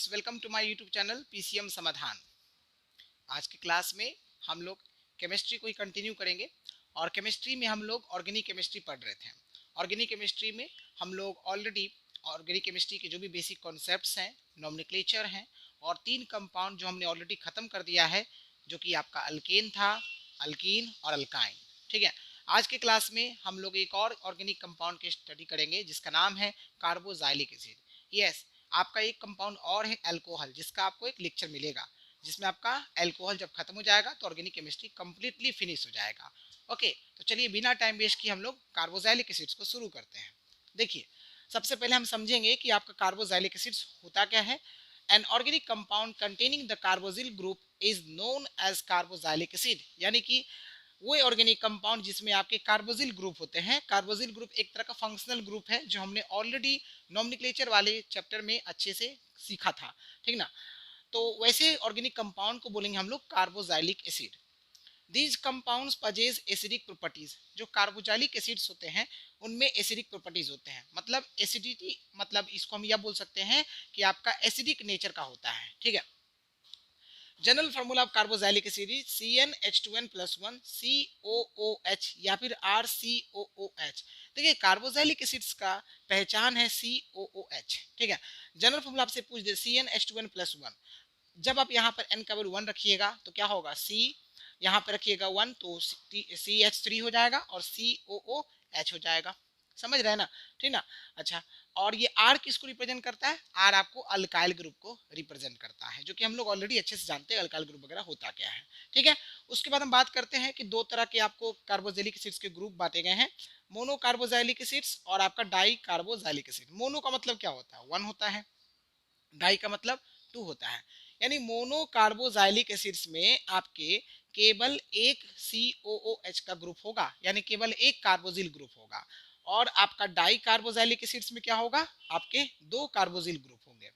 Students, welcome to my YouTube channel PCM समाधान। आज की क्लास में हम लोग केमिस्ट्री को ही कंटिन्यू करेंगे और केमिस्ट्री में हम लोग ऑर्गेनिक केमिस्ट्री पढ़ रहे थे। ऑर्गेनिक केमिस्ट्री में हम लोग ऑलरेडी ऑर्गेनिक केमिस्ट्री के जो भी बेसिक कॉन्सेप्ट्स हैं, नोमेनक्लेचर हैं और 3 कंपाउंड जो हमने ऑलरेडी ख़त्म कर दिया है, जो कि आपका अल्केन था, अल्कीन और अल्काइन। ठीक है, आज के क्लास में हम लोग एक और ऑर्गेनिक कंपाउंड की स्टडी करेंगे जिसका नाम है कार्बोजाइलिक एसिड। यस, आपका एक कंपाउंड और है अल्कोहल, जिसका आपको एक लेक्चर मिलेगा जिसमें आपका अल्कोहल जब खत्म हो जाएगा तो ऑर्गेनिक केमिस्ट्री कंप्लीटली फिनिश हो जाएगा। ओके, तो चलिए बिना टाइम वेस्ट किए हम लोग कार्बोजाइलिक एसिड्स को शुरू करते हैं। देखिए, सबसे पहले हम समझेंगे कि आपका कार्बोजाइलिक एसिड्स होता क्या है। An organic compound containing the carboxyl group is known as carboxylic acid, यानी कि वो ऑर्गेनिक कंपाउंड जिसमें आपके कार्बोजिल ग्रुप होते हैं। कार्बोजिल ग्रुप एक तरह का फंक्शनल ग्रुप है जो हमने ऑलरेडी नोमेनक्लेचर वाले चैप्टर में अच्छे से सीखा था, ठीक ना। तो वैसे ऑर्गेनिक कंपाउंड को बोलेंगे हम लोग carboxylic acid. These compounds पजेज acidic properties. जो कार्बोजाइलिक एसिड्स होते हैं उनमें एसिडिक प्रॉपर्टीज होते हैं, मतलब एसिडिटी, मतलब इसको हम यह बोल सकते हैं कि आपका एसिडिक नेचर का होता है। ठीक है, general formula of carboxylic acid CnH2n+1 COOH या फिर RCOOH। देखिए, कार्बोजाइलिक एसिड्स का पहचान है COOH। ठीक है, जनरल फार्मूला आपसे पूछ दे CnH2n+1, जब आप यहाँ पर n का वैल्यू 1 रखिएगा तो क्या होगा, C यहाँ पर रखिएगा 1 तो CH3 हो जाएगा और COOH हो जाएगा। समझ रहे हैं ना, ठीक ना। अच्छा, और ये R किसको रिप्रेजेंट करता है? R आपको अल्काइल ग्रुप को रिप्रेजेंट करता है, जो कि हम लोग ऑलरेडी अच्छे से जानते हैं अल्काइल ग्रुप वगैरह होता क्या है। ठीक है, उसके बाद हम बात करते हैं कि दो तरह के आपको कार्बोजाइलिक एसिड्स के ग्रुप बांटे गए हैं, मोनो कार्बोजाइलिक एसिड्स और आपका डाई कार्बोजाइलिक एसिड। मोनो का मतलब क्या होता है? 1 होता है, डाई का मतलब 2 होता है। यानी मोनो कार्बोजाइलिक एसिड्स में आपके केवल एक COOH का ग्रुप होगा, यानी केवल एक कार्बोजिल ग्रुप होगा। और आपका डाई कार्बोजाइलिक एसिड्स में क्या होगा, आपके 2 कार्बोजिल ग्रुप होंगे।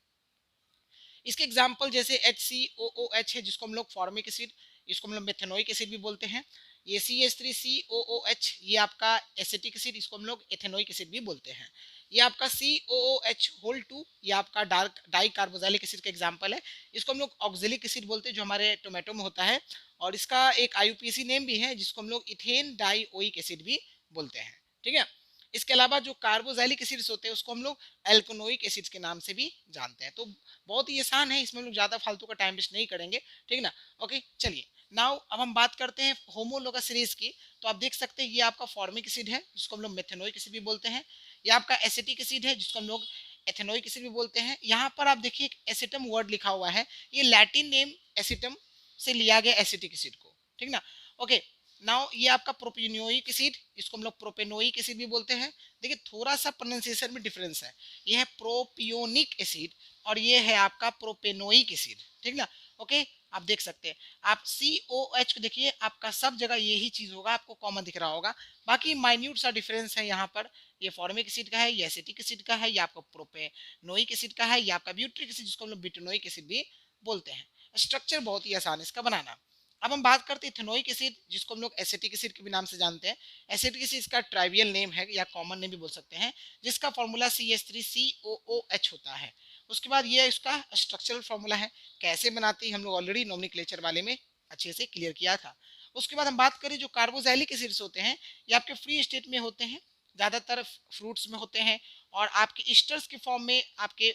इसके एग्जाम्पल जैसे HCOOH है, जिसको हम लोग फॉर्मिक एसिड, इसको हम लोग मेथेनोइक एसिड भी बोलते हैं। ये CH3COOH, ये आपका एसिटिक एसिड, इसको हम लोग एथेनोइक एसिड भी बोलते हैं। ये आपका COOH2, ये आपका डार्क डाई कार्बोजाइलिक एसिड का एग्जाम्पल है। इसको हम लोग ऑक्जेलिक एसिड बोलते हैं, जो हमारे टोमेटो में होता है। और इसका एक IUPAC नेम भी है, जिसको हम लोग इथेन डाईओइक एसिड भी बोलते हैं। ठीक है, इसके अलावा जो कार्बोजाइलिक एसिड्स होते हैं उसको हम लोग एल्कोनोइक एसिड्स के नाम से भी जानते हैं। तो बहुत ही आसान है, इसमें हम लोग ज्यादा फालतू का टाइम वेस्ट नहीं करेंगे, ठीक ना। ओके, चलिए नाउ अब हम बात करते हैं होमोलोगस सीरीज की। तो आप देख सकते हैं ये आपका फॉर्मिक एसिड है, जिसको हम लोग मेथेनोइक एसिड भी बोलते हैं। ये आपका एसिटिक एसिड है, जिसको हम लोग एथेनोइक एसिड भी बोलते हैं। यहाँ पर आप देखिए एक एसिटम वर्ड लिखा हुआ है, ये लैटिन नेम एसिटम से लिया गया एसिटिक एसिड को, ठीक ना। ओके, नाउ ये आपका प्रोपियोनिक एसिड, इसको हम लोग प्रोपेनोइक एसिड भी बोलते हैं। देखिए थोड़ा सा प्रोनाउंसिएशन में डिफरेंस है, ये है प्रोपियोनिक एसिड और ये है आपका प्रोपेनोइक एसिड, ठीक ना। ओके, आप देख सकते हैं, आप COH को देखिए, आपका सब जगह यही चीज होगा, आपको कॉमन दिख रहा होगा। बाकी माइन्यूट सा डिफरेंस है यहाँ पर, ये फॉर्मिक एसिड का है, ये एसिटिक एसिड का है, ये आपका प्रोपेनोइक एसिड का है, ये आपका ब्यूट्रिक एसिड, जिसको हम लोग ब्यूटेनोइक एसिड भी बोलते हैं। स्ट्रक्चर बहुत ही आसान है इसका बनाना। अब हम बात करते हैं इथेनोइक एसिड, जिसको हम लोग एसिटिक एसिड के भी नाम से जानते हैं। एसिटिक एसिड इसका ट्राइवियल नेम है या कॉमन नेम भी बोल सकते हैं, जिसका फॉर्मूला CH3COOH होता है। उसके बाद ये इसका स्ट्रक्चरल फॉर्मूला है, कैसे बनाते हैं हम लोग ऑलरेडी नोमेनक्लेचर वाले में अच्छे से क्लियर किया था। उसके बाद हम बात करें जो कार्बोजाइलिक एसिड्स होते हैं, ये आपके फ्री स्टेट में होते हैं, ज़्यादातर फ्रूट्स में होते हैं और आपके ईस्टर्स के फॉर्म में आपके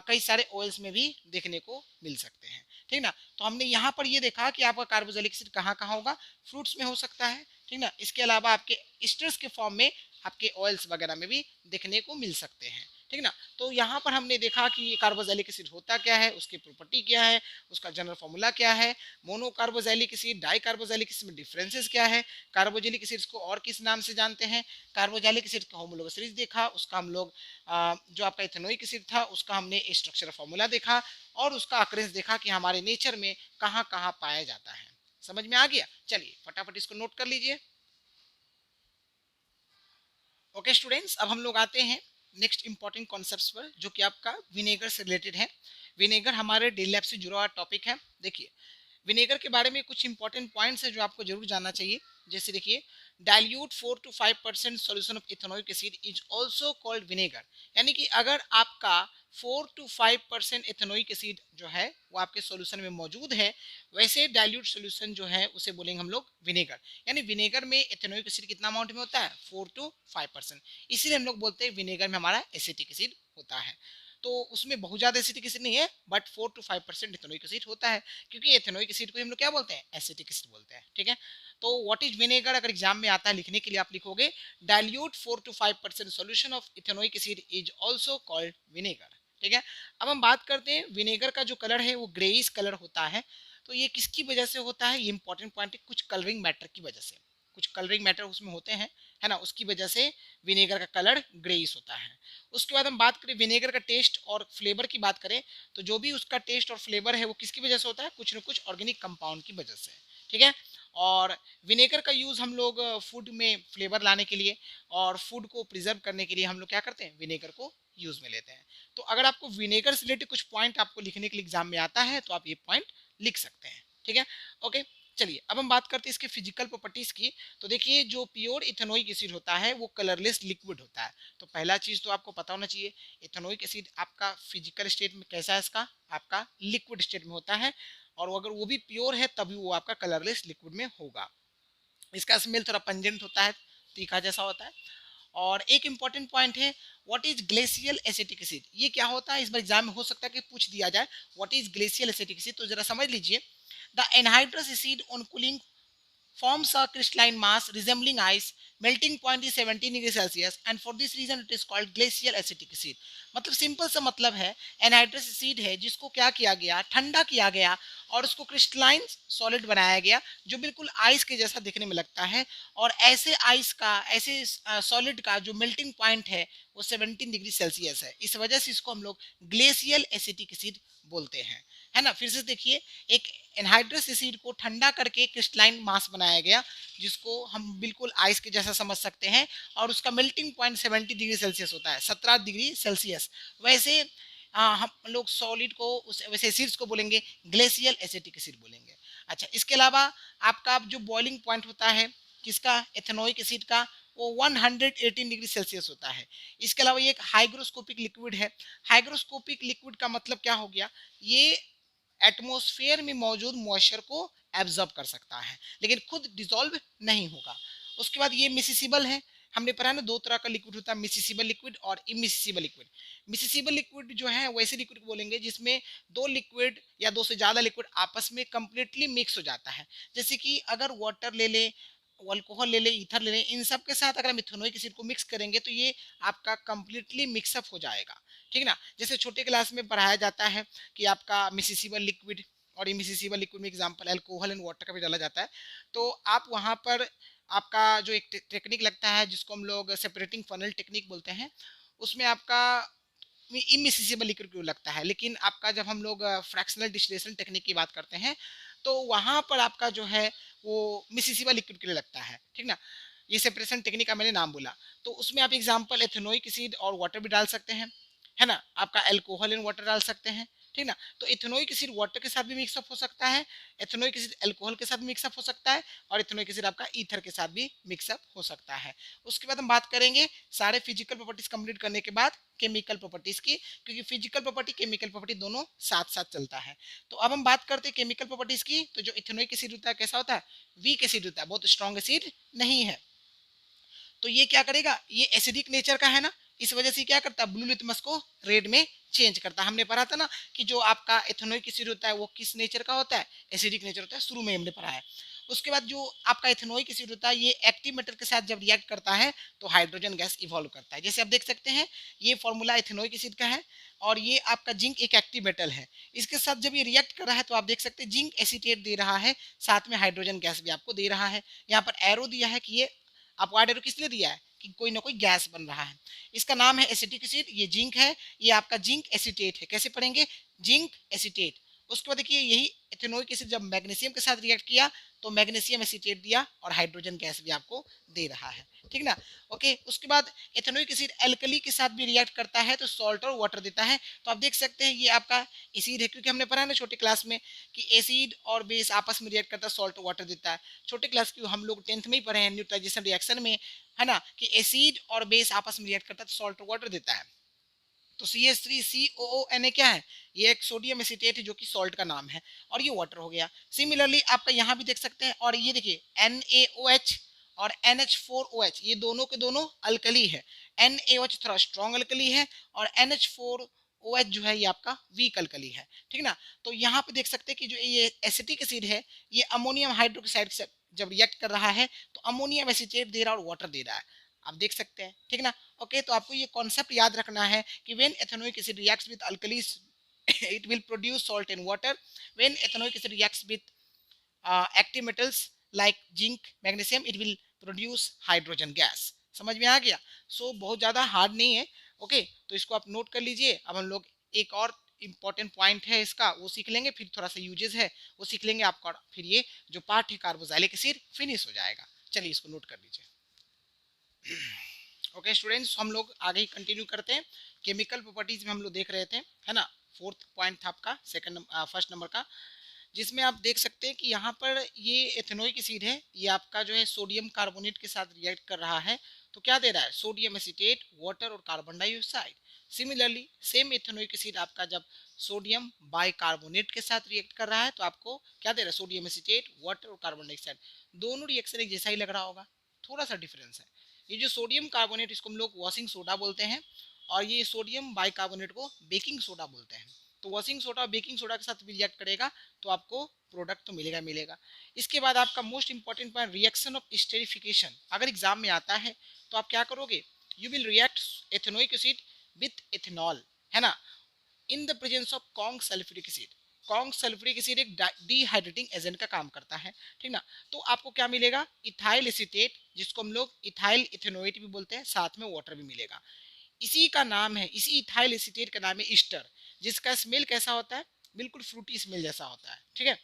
कई सारे ऑयल्स में भी देखने को मिल सकते हैं, ठीक ना। तो हमने यहाँ पर ये देखा कि आपका कार्बोजाइलिक एसिड कहाँ कहाँ होगा, फ्रूट्स में हो सकता है, ठीक ना। इसके अलावा आपके ईस्टर्स के फॉर्म में आपके ऑयल्स वगैरह में भी देखने को मिल सकते हैं, ठीक ना। तो यहाँ पर हमने देखा कि ये कार्बोजाइलिक एसिड होता क्या है, उसकी प्रॉपर्टी क्या है, उसका जनरल फॉर्मूला क्या है, mono carboxylic acid, di carboxylic acid में डिफरेंसेस क्या है, कार्बोजाइलिक एसिड्स को और किस नाम से जानते हैं, कार्बोजाइलिक एसिड का होमोलोगस सीरीज देखा, उसका हम लोग जो आपका इथेनोइक एसिड था उसका हमने स्ट्रक्चर फॉर्मूला देखा और उसका अक्रेंस देखा कि हमारे नेचर में कहाँ कहाँ पाया जाता है। समझ में आ गया? चलिए फटाफट इसको नोट कर लीजिए। ओके स्टूडेंट्स, अब हम लोग आते हैं नेक्स्ट इंपॉर्टेंट कॉन्सेप्ट्स पर, जो कि आपका विनेगर से रिलेटेड है। विनेगर हमारे डेली लाइफ से जुड़ा हुआ टॉपिक है। देखिए, विनेगर के बारे में कुछ इंपॉर्टेंट पॉइंट्स है जो आपको जरूर जानना चाहिए। जैसे देखिए, dilute 4 to 5% solution of ethanoic acid is also called vinegar. यानी कि अगर आपका 4 to 5% इथेनोइक एसिड जो है वो आपके सॉल्यूशन में मौजूद है, वैसे डाइल्यूट सॉल्यूशन जो है उसे बोलेंगे हम लोग विनेगर। यानी विनेगर में इथेनोइक एसिड कितना अमाउंट में होता है, 4 to 5%। इसीलिए हम लोग बोलते हैं विनेगर में हमारा एसिटिक एसिड होता है। तो उसमें बहुत ज्यादा एसिटिक एसिड नहीं है, बट 4 to 5% इथेनोइक एसिड होता है, क्योंकि इथेनोइक एसिड को हम लोग क्या बोलते हैं, एसिटिक एसिड बोलते हैं। ठीक है, तो व्हाट इज विनेगर अगर एग्जाम में आता है लिखने के लिए आप लिखोगे dilute 4 to 5% solution of ethanoic acid is also called vinegar. ठीक है, अब हम बात करते हैं विनेगर का जो कलर है वो ग्रेइश कलर होता है। तो ये किसकी वजह से होता है, ये इंपॉर्टेंट पॉइंट है, कुछ कलरिंग मैटर की वजह से, कुछ कलरिंग मैटर उसमें होते हैं, है ना, उसकी वजह से विनेगर का कलर ग्रेइश होता है। उसके बाद हम बात करें विनेगर का टेस्ट और फ्लेवर की बात करें, तो जो भी उसका टेस्ट और फ्लेवर है वो किसकी वजह से होता है, कुछ ना कुछ ऑर्गेनिक कंपाउंड की वजह से। ठीक है, और विनेगर का यूज हम लोग फूड में फ्लेवर लाने के लिए और फूड को प्रिजर्व करने के लिए हम लोग क्या करते हैं, विनेगर को यूज में लेते हैं। तो अगर आपको विनेगर से रिलेटेड कुछ पॉइंट आपको लिखने के लिए एग्जाम में आता है तो आप ये पॉइंट लिख सकते हैं। ठीक है, ओके। चलिए अब हम बात करते हैं इसके फिजिकल प्रॉपर्टीज की। तो देखिए, जो प्योर इथेनोइक एसिड होता है वो कलरलेस लिक्विड होता है। तो पहला चीज तो आपको पता होना चाहिए, इथेनोइक एसिड आपका फिजिकल स्टेट में कैसा है, इसका आपका लिक्विड स्टेट में होता है, और अगर वो भी प्योर है तभी वो आपका कलरलेस लिक्विड में होगा। इसका स्मेल थोड़ा पंजेंट होता है, तीखा जैसा होता है। और एक इंपॉर्टेंट पॉइंट है, what is glacial acetic acid, ये क्या होता है, इस बार एग्जाम में हो सकता है कि पूछ दिया जाए what is glacial acetic acid. तो जरा समझ लीजिए, the anhydrous acid on cooling forms a crystalline mass resembling ice. Melting point is 17 degree Celsius and for this reason it is called glacial acetic acid। मतलब simple सा मतलब है, anhydrous acid है जिसको क्या किया गया, ठंडा किया गया और उसको क्रिस्टलाइन सॉलिड बनाया गया जो बिल्कुल आइस के जैसा दिखने में लगता है। और ऐसे आइस का, ऐसे सॉलिड का जो मेल्टिंग पॉइंट है वो 17 डिग्री सेल्सियस है। इस वजह से इसको हम लोग ग्लेशियल एसिटिक एसिड बोलते हैं, है ना। फिर से देखिए, एक एनहाइड्रस एसिड को ठंडा करके क्रिस्टलाइन मास बनाया गया जिसको हम बिल्कुल आइस के जैसा समझ सकते हैं, और उसका मेल्टिंग पॉइंट 70 डिग्री सेल्सियस होता है, 17 डिग्री सेल्सियस। वैसे हम लोग सॉलिड को वैसे एसिड्स को बोलेंगे ग्लेशियल एसिटिक एसिड बोलेंगे। अच्छा, इसके अलावा आपका जो बॉइलिंग पॉइंट होता है किसका, एथेनोइक एसिड का, वो 118 डिग्री सेल्सियस होता है। इसके अलावा ये एक हाइग्रोस्कोपिक लिक्विड है। हाइग्रोस्कोपिक लिक्विड का मतलब क्या हो गया, ये एटमॉस्फेयर में मौजूद मॉइस्चर को एब्जॉर्ब कर सकता है लेकिन खुद डिसॉल्व नहीं होगा। उसके बाद ये मिसिसिबल है। हमने पढ़ा ना, दो तरह का लिक्विड होता है, मिसिसिबल लिक्विड और इमिसिसिबल लिक्विड। मिसिसिबल लिक्विड जो है वैसे लिक्विड बोलेंगे जिसमें दो लिक्विड या दो से ज्यादा लिक्विड आपस में कंप्लीटली मिक्स हो जाता है। जैसे कि अगर वाटर ले ले, अल्कोहल ले ले, ईथर ले ले, इन सब के साथ अगर हम इथेनोइक एसिड को मिक्स करेंगे तो ये आपका कंप्लीटली मिक्सअप हो जाएगा। ठीक ना, जैसे छोटे क्लास में पढ़ाया जाता है कि आपका मिसिसिबल लिक्विड और इमिसिसिबल लिक्विड में एग्जांपल अल्कोहल एंड वाटर का भी डाला जाता है। तो आप वहाँ पर आपका जो एक टेक्निक लगता है जिसको हम लोग सेपरेटिंग फनल टेक्निक बोलते हैं, उसमें आपका इमिसिसिबल लिक्विड क्यों लगता है, लेकिन आपका जब हम लोग फ्रैक्शनल डिस्टिलेशन टेक्निक की बात करते हैं तो वहाँ पर आपका जो है वो मिसिसिबल लिक्विड के लिए लगता है। ठीक ना, ये सेपरेशन टेक्निक का मैंने नाम बोला। तो उसमें आप एग्जांपल एथेनोइक एसिड और वाटर भी डाल सकते हैं, है ना, आपका अल्कोहल एंड वाटर डाल सकते हैं। ठीक ना, तो इथेनोइक एसिड वाटर के साथ भी मिक्सअप हो सकता है, इथेनोइक एसिड अल्कोहल के साथ भी मिक्सअप हो सकता है, और इथेनोइक एसिड आपका ईथर के साथ भी मिक्सअप हो सकता है। उसके बाद हम बात करेंगे सारे फिजिकल प्रॉपर्टीज कंप्लीट करने के बाद केमिकल प्रॉपर्टीज की, क्योंकि फिजिकल प्रॉपर्टी केमिकल प्रॉपर्टी दोनों साथ साथ चलता है। तो अब हम बात करते हैं केमिकल प्रॉपर्टीज की। तो जो इथेनोइक एसिड होता है कैसा होता है, वीक एसिड होता है, बहुत स्ट्रॉन्ग एसिड नहीं है। तो ये क्या करेगा, ये एसिडिक नेचर का है ना, इस वजह से क्या करता है, ब्लू लिटमस को रेड में चेंज करता है। हमने पढ़ा था ना कि जो आपका एथेनोइक एसिड होता है वो किस नेचर का होता है, एसिडिक नेचर होता है, शुरू में हमने पढ़ा है। उसके बाद जो आपका एथेनोइक एसिड होता है ये एक्टिव मेटल के साथ जब रिएक्ट करता है तो हाइड्रोजन गैस इवॉल्व करता है। जैसे आप देख सकते हैं ये फॉर्मूला एथेनोइक एसिड का है, और ये आपका जिंक एक एक्टिव मेटल है। इसके साथ जब ये रिएक्ट कर रहा है तो आप देख सकते हैं जिंक एसीटेट दे रहा है, साथ में हाइड्रोजन गैस भी आपको दे रहा है। यहाँ पर एरो दिया है कि ये आपको एरो किस लिए दिया है कि कोई ना कोई गैस बन रहा है। इसका नाम है एसिटिक एसिड, ये जिंक है, ये आपका जिंक एसीटेट है। कैसे पढ़ेंगे, जिंक एसीटेट। उसके बाद देखिए यही एथेनोइक एसिड जब मैग्नीशियम के साथ रिएक्ट किया तो मैग्नीशियम एसीटेट दिया और हाइड्रोजन गैस भी आपको दे रहा है। ठीक ना। ओके, उसके बाद एथेनोइक एसिड एल्कली के साथ भी रिएक्ट करता है तो सॉल्ट और वाटर देता है। तो आप देख सकते हैं ये आपका एसिड है, क्योंकि हमने पढ़ा है ना छोटे क्लास में कि एसिड और बेस आपस में रिएक्ट करता है, सॉल्ट और वाटर देता है। छोटे क्लास की हम लोग 10th में ही पढ़े हैं न्यूट्रलाइजेशन रिएक्शन में, है ना, कि एसिड और बेस आपस में रिएक्ट करता है तो सॉल्ट और वाटर देता है। तो CH3COONA क्या है, ये एक सोडियम एसीटेट है जो कि सॉल्ट का नाम है, और ये वाटर हो गया। सिमिलरली आपका यहाँ भी देख सकते हैं, और ये देखिए NaOH और NH4OH ये दोनों के दोनों अल्कली है। NaOH थोड़ा स्ट्रॉन्ग अल्कली है और NH4OH जो है ये आपका वीक अल्कली है, ठीक ना। तो यहाँ पे देख सकते हैं कि जो ये एसिटिक एसिड है ये अमोनियम हाइड्रोक्साइड से जब रिएक्ट कर रहा है तो अमोनियम एसीटेट दे रहा है और वाटर दे रहा है, आप देख सकते हैं, ठीक ना। ओके, तो आपको ये कॉन्सेप्ट याद रखना है कि when ethanoic acid reacts with alkalis it will produce salt and water. When ethanoic acid reacts with active metals like zinc magnesium it will produce hydrogen gas। समझ में आ गया। बहुत ज़्यादा हार्ड नहीं है। ओके, तो इसको आप नोट कर लीजिए। अब हम लोग एक और इम्पॉर्टेंट पॉइंट है इसका वो सीख लेंगे, फिर थोड़ा सा यूजेस है वो सीख लेंगे आपका, फिर ये जो पार्ट है कार्बोक्सिलिक एसिड फिनिश हो जाएगा। चलिए इसको नोट कर लीजिए। ओके स्टूडेंट्स, हम लोग आगे ही कंटिन्यू करते हैं। केमिकल प्रॉपर्टीज में हम लोग देख रहे थे, है ना। फोर्थ पॉइंट था आपका फर्स्ट नंबर का, जिसमें आप देख सकते हैं कि यहाँ पर ये एथेनोइक एसिड है, ये आपका जो है सोडियम कार्बोनेट के साथ रिएक्ट कर रहा है। तो क्या दे रहा है, सोडियम एसीटेट, वाटर और carbon dioxide. Similarly same ethanoic acid आपका जब सोडियम बाइकार्बोनेट के साथ रिएक्ट कर रहा है तो आपको क्या दे रहा है, सोडियम एसीटेट, वाटर और कार्बन डाइऑक्साइड। दोनों रिएक्शन एक जैसा ही लग रहा होगा, थोड़ा सा डिफरेंस है। ये जो सोडियम कार्बोनेट इसको हम लोग वॉशिंग सोडा बोलते हैं, और ये सोडियम बाइकार्बोनेट को बेकिंग सोडा बोलते हैं। तो वॉशिंग सोडा और बेकिंग सोडा के साथ रिएक्ट करेगा तो आपको प्रोडक्ट तो मिलेगा मिलेगा। इसके बाद आपका most important point reaction of esterification, अगर एग्जाम में आता है तो आप क्या करोगे, you will react ethanoic acid with ethanol, है ना, in the presence of Kong sulphuric acid. Kong sulphuric acid एक डिहाइड्रेटिंग एजेंट का काम करता है, ठीक ना। तो आपको क्या मिलेगा, इथाइल एसीटेट, जिसको हम लोग इथाइल इथेनोएट भी बोलते हैं, साथ में वाटर भी मिलेगा। इसी का नाम है, इसी इथाइल एसीटेट का नाम है ईस्टर, जिसका स्मेल कैसा होता है, बिल्कुल फ्रूटी स्मेल जैसा होता है, ठीक है।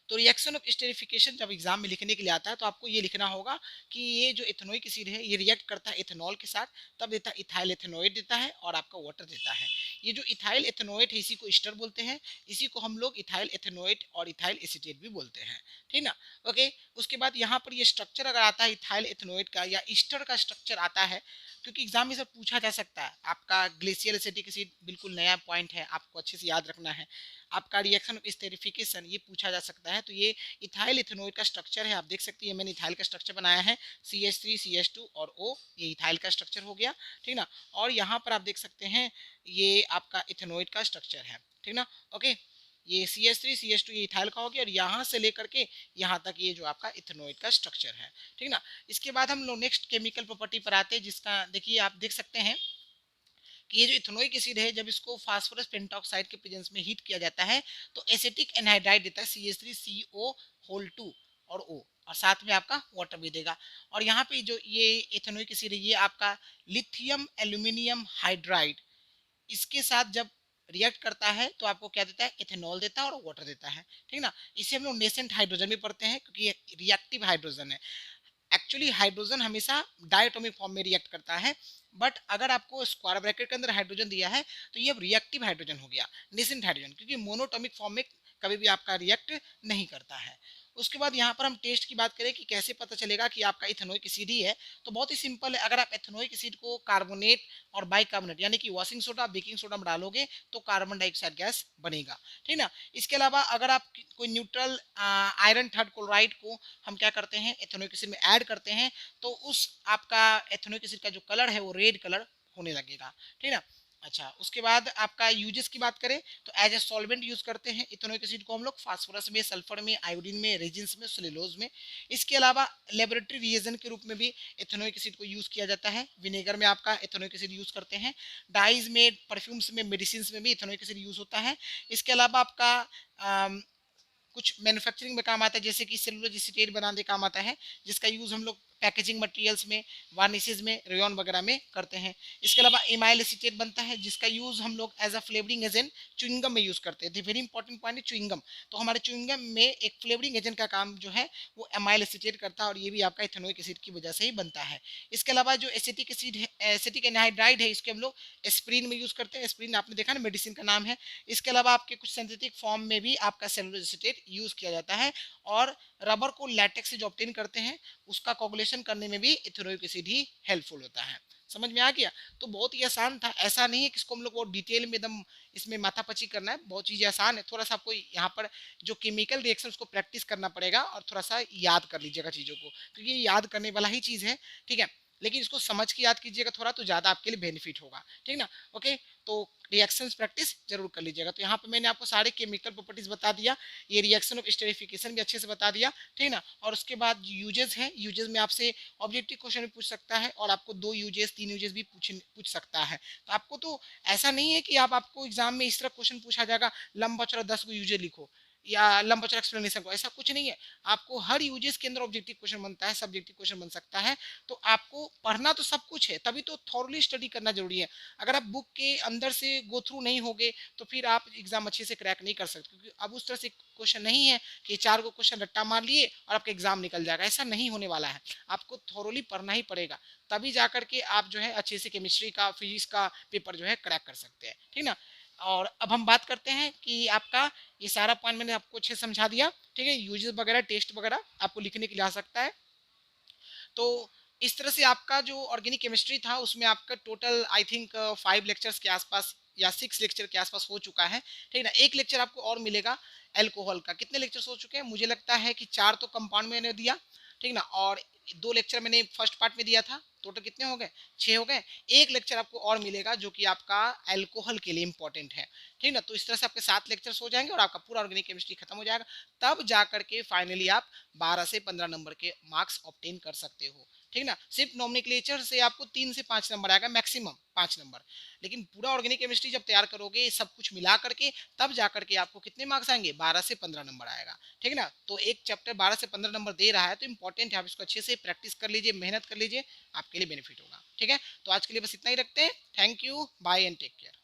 तो रिएक्शन ऑफ स्टेरिफिकेशन जब एग्जाम में लिखने के लिए आता है तो आपको ये लिखना होगा कि ये जो इथेनोइक एसिड है ये रिएक्ट करता है इथेनॉल के साथ, तब देता है इथाइल एथेनोएट देता है और आपका वाटर देता है। ये जो इथाइल एथेनोएट है इसी को ईस्टर बोलते हैं, इसी को हम लोग इथाइल एथेनोएट और इथाइल एसीटेट भी बोलते हैं, ठीक ना। ओके, उसके बाद यहाँ पर ये स्ट्रक्चर अगर आता है इथाइल एथेनोएट का या ईस्टर का स्ट्रक्चर आता है, क्योंकि एग्जाम में सब पूछा जा सकता है। आपका ग्लेशियल एसिटिक एसिड बिल्कुल नया पॉइंट है, आपको अच्छे से याद रखना है। आपका रिएक्शन ऑफ स्टेरिफिकेशन ये पूछा जा सकता है। तो ये इथाइल इथेनोइड का स्ट्रक्चर है, आप देख सकते हैं मैंने इथाइल का स्ट्रक्चर बनाया है, CH3CH2 और O, ये इथाइल का स्ट्रक्चर हो गया, ठीक ना। और यहाँ पर आप देख सकते हैं ये आपका इथेनोइड का स्ट्रक्चर है, ठीक ना। ओके, ये CH3CH2 ये इथाइल का हो गया, और यहाँ से लेकर के यहाँ तक ये जो आपका इथेनोइड का स्ट्रक्चर है, ठीक ना। इसके बाद हम लोग नेक्स्ट केमिकल प्रॉपर्टी पर आते हैं, जिसका देखिए आप देख सकते हैं कि ये जो इथेनोइक एसिड है जब इसको फास्फोरस पेंटॉक्साइड के प्रेजेंस में हीट किया जाता है तो एसिटिक एनहाइड्राइड देता है CH3CO और O, और साथ में आपका वाटर भी देगा। और यहाँ पे जो ये इथेनोइक एसिड है ये आपका लिथियम एल्यूमिनियम हाइड्राइड इसके साथ जब रिएक्ट करता है तो आपको क्या देता है, इथेनॉल देता है और वाटर देता है, ठीक ना। इसे हम लोग नेसेंट हाइड्रोजन भी पढ़ते हैं क्योंकि ये रिएक्टिव हाइड्रोजन है। एक्चुअली हाइड्रोजन हमेशा डायटोमिक फॉर्म में रिएक्ट करता है, बट अगर आपको स्क्वायर ब्रैकेट के अंदर हाइड्रोजन दिया है तो ये अब रिएक्टिव हाइड्रोजन हो गया, नेसेंट हाइड्रोजन, क्योंकि मोनोटॉमिक फॉर्म में कभी भी आपका रिएक्ट नहीं करता है। उसके बाद यहाँ पर हम टेस्ट की बात करें कि कैसे पता चलेगा कि आपका इथेनोइक एसिड ही है, तो बहुत ही सिंपल है। अगर आप इथेनोइक एसिड को कार्बोनेट और बाइकार्बोनेट यानी कि वॉशिंग सोडा बेकिंग सोडा में डालोगे तो कार्बन डाइऑक्साइड गैस बनेगा, ठीक ना। इसके अलावा अगर आप कोई न्यूट्रल आयरन थर्ड क्लोराइड को हम क्या करते हैं इथेनोइक एसिड में ऐड करते हैं तो उस आपका एथेनोइक एसिड का जो कलर है वो रेड कलर होने लगेगा, ठीक ना। अच्छा, उसके बाद आपका यूजेस की बात करें तो एज ए सॉल्वेंट यूज करते हैं इथेनोइक एसिड को हम लोग फास्फोरस में, सल्फर में, आयोडीन में, रेजिन्स में, सेलुलोज में। इसके अलावा लेबोरेटरी रिएजेंट के रूप में भी इथेनोइक एसिड को यूज किया जाता है। विनेगर में आपका इथेनोइक एसिड यूज करते हैं, डाइज में, परफ्यूम्स में, मेडिसिन में भी इथेनोइक एसिड यूज होता है। इसके अलावा आपका कुछ मैन्युफैक्चरिंग में काम आता है, जैसे कि सेलुलोज एसीटेट बनाने काम आता है, जिसका यूज हम लोग पैकेजिंग मटेरियल्स में, वार्निशेज में, रेयन वगैरह में करते हैं। इसके अलावा इमाइल एसीटेट बनता है जिसका यूज हम लोग as a flavouring agent chewing gum में यूज करते हैं। वेरी इंपॉर्टेंट पॉइंट है च्युइंगम। तो हमारे च्युइंगम में एक फ्लेवरिंग एजेंट का काम जो है वो इमाइल एसीटेट करता है और ये भी आपका इथेनोइक एसिड की वजह से ही बनता है। इसके अलावा जो एसिटिक एसिड है, एसिटिक एनहाइड्राइड है, इसके हम लोग एस्प्रिन में यूज करते हैं। एस्प्रिन आपने देखा ना, मेडिसिन का नाम है। इसके अलावा आपके कुछ सिंथेटिक फॉर्म में भी आपका सेलुलोज एसीटेट यूज किया जाता है और रबर को लैटेक्स से जो ऑब्टेन करते हैं उसका कोगुलेशन करने में भी इथेनोइक एसिड ही हेल्पफुल होता है। समझ में आ गया? तो बहुत ही आसान था, ऐसा नहीं है कि इसको हम लोग बहुत डिटेल में एकदम इसमें माथापची करना है, बहुत चीजें आसान है। थोड़ा सा आपको यहाँ पर जो केमिकल रिएक्शन उसको प्रैक्टिस करना पड़ेगा और थोड़ा सा याद कर लीजिएगा चीजों को, क्योंकि ये याद करने वाला ही चीज है, ठीक है। लेकिन इसको समझ के याद कीजिएगा थोड़ा, तो ज्यादा आपके लिए बेनिफिट होगा, ठीक ना। ओके, तो रिएक्शंस प्रैक्टिस जरूर कर लीजिएगा। तो यहाँ पे मैंने आपको सारे केमिकल प्रॉपर्टीज बता दिया, ये रिएक्शन ऑफ स्टेरिफिकेशन भी अच्छे से बता दिया, ठीक ना। और उसके बाद यूजेस है, यूजेस में आपसे ऑब्जेक्टिव क्वेश्चन भी पूछ सकता है और आपको 2 यूजेस 3 यूजेस भी पूछ सकता है। तो आपको तो ऐसा नहीं है कि आपको एग्जाम में इस तरह क्वेश्चन पूछा जाएगा लंबा चौड़ा 10 को यूजेस लिखो या लंबा चौड़ा एक्सप्लेनेशन को, ऐसा कुछ नहीं है। आपको हर यूजेस के अंदर ऑब्जेक्टिव क्वेश्चन बनता है, सब्जेक्टिव क्वेश्चन बन सकता है। तो आपको पढ़ना तो सब कुछ है, तभी तो थॉरली स्टडी करना जरूरी है। अगर आप बुक के अंदर से गो थ्रू नहीं होगे तो फिर आप एग्जाम अच्छे से क्रैक नहीं कर सकते, क्योंकि अब उस तरह से क्वेश्चन नहीं है कि 4 को क्वेश्चन रट्टा मार लिए और आपका एग्जाम निकल जाएगा, ऐसा नहीं होने वाला है। आपको थॉरली पढ़ना ही पड़ेगा, तभी जाकर के आप जो है अच्छे से केमिस्ट्री का, फिजिक्स का पेपर जो है क्रैक कर सकते हैं, ठीक ना। और अब हम बात करते हैं कि आपका ये सारा पॉइंट मैंने आपको अच्छे से समझा दिया, ठीक है। यूजेस वगैरह, टेस्ट वगैरह आपको लिखने के लिए आ सकता है। तो इस तरह से आपका जो ऑर्गेनिक केमिस्ट्री था उसमें आपका टोटल आई थिंक 5 लेक्चर्स के आसपास या 6 लेक्चर के आसपास हो चुका है, ठीक है ना। एक लेक्चर आपको और मिलेगा एल्कोहल का। कितने लेक्चर्स हो चुके हैं? मुझे लगता है कि 4 तो कंपाउंड में मैंने दिया, ठीक ना, और 2 लेक्चर मैंने फर्स्ट पार्ट में दिया था। टोटल कितने हो गए? 6 हो गए। एक लेक्चर आपको और मिलेगा जो कि आपका एल्कोहल के लिए इंपॉर्टेंट है, ठीक ना। तो इस तरह से आपके 7 लेक्चर्स हो जाएंगे और आपका पूरा ऑर्गेनिक केमिस्ट्री खत्म हो जाएगा। तब जाकर के फाइनली आप 12 से 15 नंबर के मार्क्स ऑब्टेन कर सकते हो, ठीक ना। सिर्फ नोमेनक्लेचर से आपको 3 से 5 नंबर आएगा, मैक्सिमम 5 नंबर। लेकिन पूरा ऑर्गेनिक केमिस्ट्री जब तैयार करोगे सब कुछ मिला करके, तब जाकर के आपको कितने मार्क्स आएंगे? 12 से 15 नंबर आएगा, ठीक है ना। तो एक चैप्टर 12 से 15 नंबर दे रहा है तो इंपॉर्टेंट है, आप इसको अच्छे से प्रैक्टिस कर लीजिए, मेहनत कर लीजिए, आपके लिए बेनिफिट होगा, ठीक है। तो आज के लिए बस इतना ही रखते हैं। Thank you, bye and take care.